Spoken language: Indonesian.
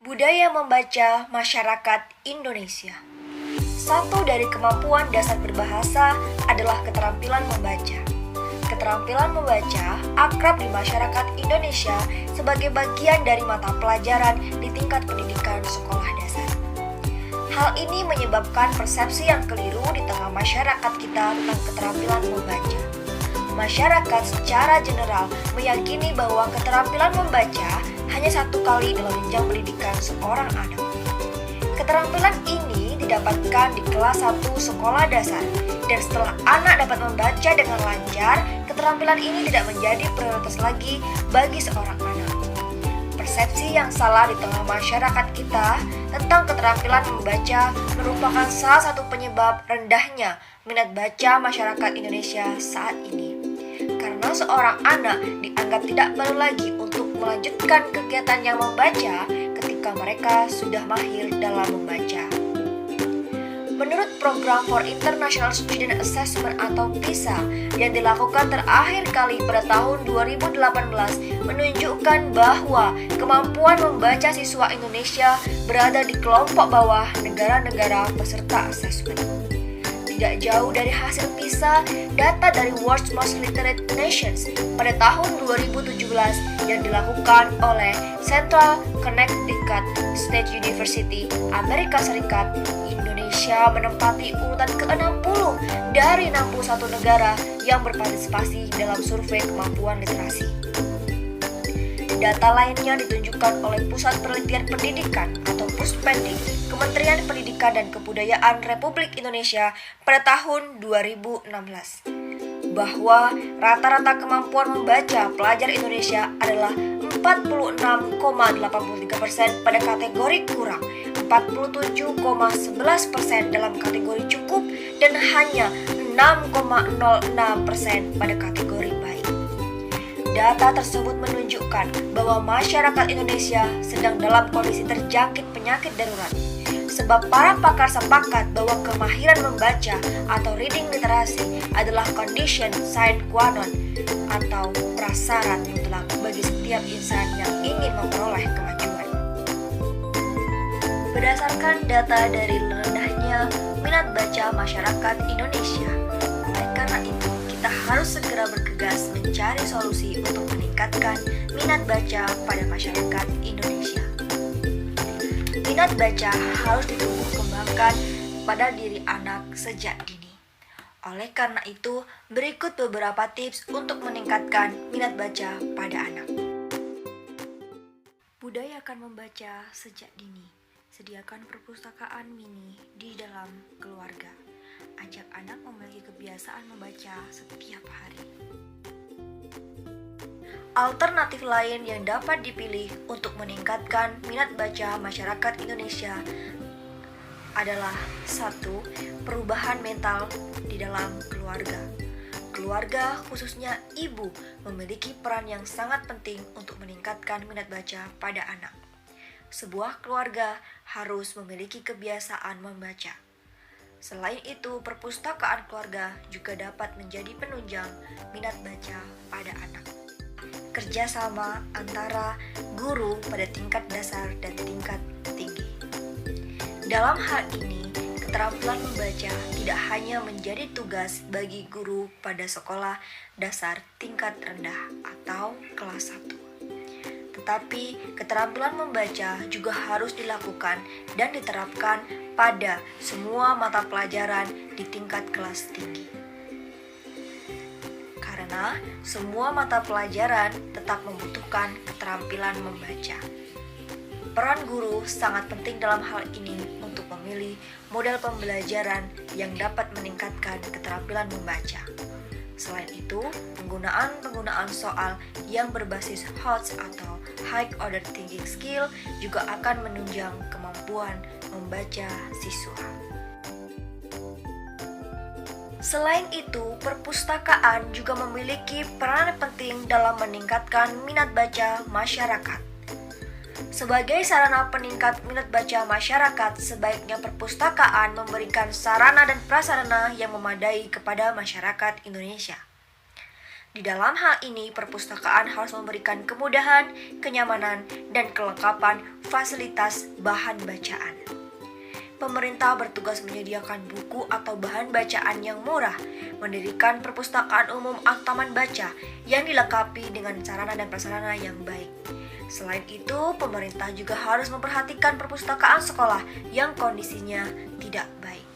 Budaya membaca masyarakat Indonesia. Satu dari kemampuan dasar berbahasa adalah keterampilan membaca. Keterampilan membaca akrab di masyarakat Indonesia sebagai bagian dari mata pelajaran di tingkat pendidikan sekolah dasar. Hal ini menyebabkan persepsi yang keliru di tengah masyarakat kita tentang keterampilan membaca. Masyarakat secara general meyakini bahwa keterampilan membaca hanya satu kali dalam jenjang pendidikan seorang anak. Keterampilan ini didapatkan di kelas 1 sekolah dasar, dan setelah anak dapat membaca dengan lancar, keterampilan ini tidak menjadi prioritas lagi bagi seorang anak. Persepsi yang salah di tengah masyarakat kita tentang keterampilan membaca merupakan salah satu penyebab rendahnya minat baca masyarakat Indonesia saat ini. Karena seorang anak dianggap tidak perlu lagi untuk melanjutkan kegiatan yang membaca ketika mereka sudah mahir dalam membaca. Menurut Program for International Student Assessment atau PISA yang dilakukan terakhir kali pada tahun 2018 menunjukkan bahwa kemampuan membaca siswa Indonesia berada di kelompok bawah negara-negara peserta asesmen. Tidak jauh dari hasil PISA, data dari World's Most Literate Nations pada tahun 2017 yang dilakukan oleh Central Connecticut State University, Amerika Serikat, Indonesia menempati urutan ke-60 dari 61 negara yang berpartisipasi dalam survei kemampuan literasi. Data lainnya ditunjukkan oleh Pusat Penelitian Pendidikan atau Puspendik, Kementerian Pendidikan dan Kebudayaan Republik Indonesia pada tahun 2016, bahwa rata-rata kemampuan membaca pelajar Indonesia adalah 46,83% pada kategori kurang, 47,11% dalam kategori cukup, dan hanya 6,06% pada kategori baik. Data tersebut menunjukkan bahwa masyarakat Indonesia sedang dalam kondisi terjangkit penyakit darurat, sebab para pakar sepakat bahwa kemahiran membaca atau reading literasi adalah condition sine qua non atau prasyarat mutlak bagi setiap insan yang ingin memperoleh kemajuan. Berdasarkan data dari rendahnya minat baca masyarakat Indonesia, oleh karena itu kita harus segera bergegas mencari solusi untuk meningkatkan minat baca pada masyarakat Indonesia. Minat baca harus ditumbuh kembangkan pada diri anak sejak dini. Oleh karena itu, berikut beberapa tips untuk meningkatkan minat baca pada anak. Budayakan membaca sejak dini. Sediakan perpustakaan mini di dalam keluarga. Ajak anak memiliki kebiasaan membaca setiap hari. Alternatif lain yang dapat dipilih untuk meningkatkan minat baca masyarakat Indonesia adalah 1. Perubahan mental di dalam keluarga. Keluarga, khususnya ibu, memiliki peran yang sangat penting untuk meningkatkan minat baca pada anak. Sebuah keluarga harus memiliki kebiasaan membaca. Selain itu, perpustakaan keluarga juga dapat menjadi penunjang minat baca pada anak. Kerjasama antara guru pada tingkat dasar dan tingkat tinggi. Dalam hal ini, keterampilan membaca tidak hanya menjadi tugas bagi guru pada sekolah dasar tingkat rendah atau kelas 1. Tetapi keterampilan membaca juga harus dilakukan dan diterapkan pada semua mata pelajaran di tingkat kelas tinggi. Karena semua mata pelajaran tetap membutuhkan keterampilan membaca. Peran guru sangat penting dalam hal ini untuk memilih model pembelajaran yang dapat meningkatkan keterampilan membaca. Selain itu, penggunaan soal yang berbasis HOTS atau High Order Thinking Skill juga akan menunjang kemampuan membaca siswa. Selain itu, perpustakaan juga memiliki peran penting dalam meningkatkan minat baca masyarakat. Sebagai sarana peningkat minat baca masyarakat, sebaiknya perpustakaan memberikan sarana dan prasarana yang memadai kepada masyarakat Indonesia. Di dalam hal ini, perpustakaan harus memberikan kemudahan, kenyamanan, dan kelengkapan fasilitas bahan bacaan. Pemerintah bertugas menyediakan buku atau bahan bacaan yang murah, mendirikan perpustakaan umum atau taman baca yang dilengkapi dengan sarana dan prasarana yang baik. Selain itu, pemerintah juga harus memperhatikan perpustakaan sekolah yang kondisinya tidak baik.